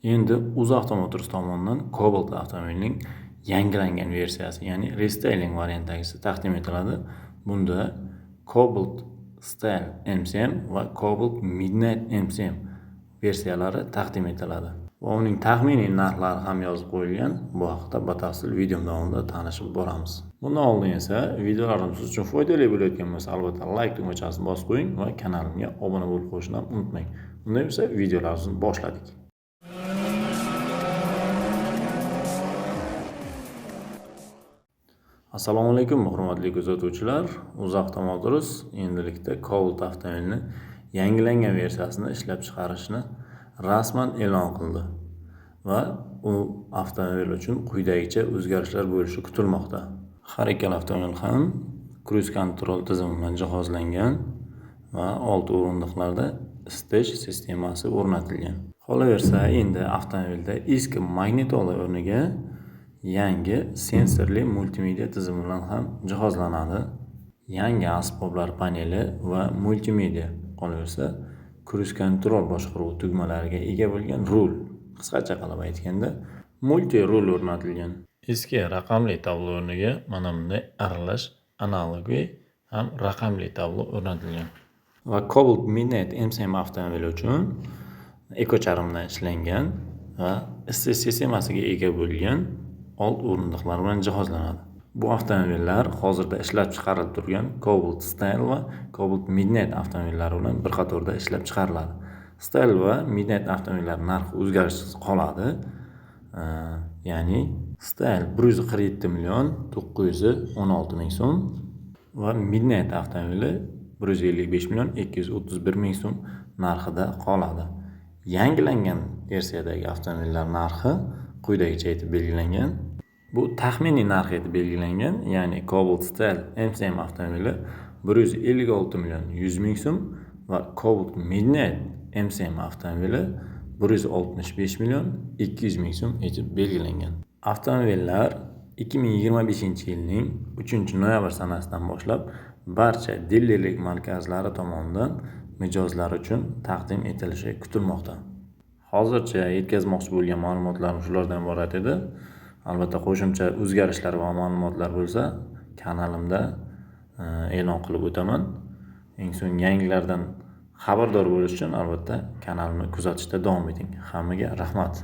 Endi UzAuto Motors tomonidan Cobalt avtomobilining yangilangan versiyasi, ya'ni restyling variantidagisi taqdim etiladi. Bunda Cobalt Style MCM va Cobalt Midnight MCM versiyalari taqdim etiladi. Va uning taxminiy narxlari ham yozib qo'yilgan. Bu haqda batafsil video davomida tanishib boramiz. Bundan oldin esa videolarimiz siz uchun foydali bo'layotgan bo'lsa, albatta like tugmachasini bosib qo'ying va kanalimga obuna bo'lib qo'yishni unutmang. Unda esa videolarimizni boshladik. Assalomu alaykum, hurmatli kuzatuvchilar. UzAuto Motors endilikda Cobalt avtomobilini yangilangan versiyasini ishlab chiqarishni rasman e'lon qildi va u avtomobil uchun quyidagicha o'zgarishlar bo'lishi kutilmoqda. Har ikkala avtomobil ham cruise control tizimi bilan jihozlangan va old o'rindiqlarda isitish sistemasi o'rnatilgan. Qolaversa, endi avtomobilda eski magnitola o'rniga yangi sensorli multimedia tizimi bilan ham jihozlanadi. Yangi asboblar paneli va multimedia. Qolaversa, cruise control boshqaruv tugmalariga ega bo'lgan rul. Qisqacha qilib aytganda, multi rul o'rnatilgan. Eski raqamli tablo o'rniga mana bunday aralash analogli ham raqamli tablo o'rnatilgan. Va Cobalt Midnight MCM avtomobili uchun ekocharimdan ishlangan va isitish sistemasiga ega bo'lgan old o'rindiqlar bilan jihozlanadi. Bu avtomobillar hozirda ishlab chiqarilib turgan Cobalt Style va Cobalt Midnight avtomobillari bilan bir qatorda ishlab chiqariladi. Style va Midnight avtomobillar narxi o'zgarishsiz qoladi. Ya'ni Style 147 million 916 ming so'm va Midnight avtomobili 155 million 231 ming so'm narxida qoladi. Yangilangan versiyadagi avtomobillar narxi quyidagicha etib belgilangan. Bu taxminiy narx etib belgilangan, ya'ni Cobalt Style MCM avtomobili 156 million 100 ming so'm va Cobalt Midnight MCM avtomobili 165 million 200 ming so'm etib belgilangan. Avtomobillar 2025-yilning 3-noyabr sanasidan boshlab barcha dilerlik markazlari tomonidan mijozlar uchun taqdim etilishi kutilmoqda. Hozircha yetkazmoqchi bo'lgan ma'lumotlarim shulardan iborat edi. Albatta qo'shimcha o'zgarishlar va ma'lumotlar bo'lsa, kanalimda e'lon qilib o'taman. Eng so'nggi yangilardan xabardor bo'lish uchun albatta kanalimni kuzatishda davom eting. Hammaga rahmat.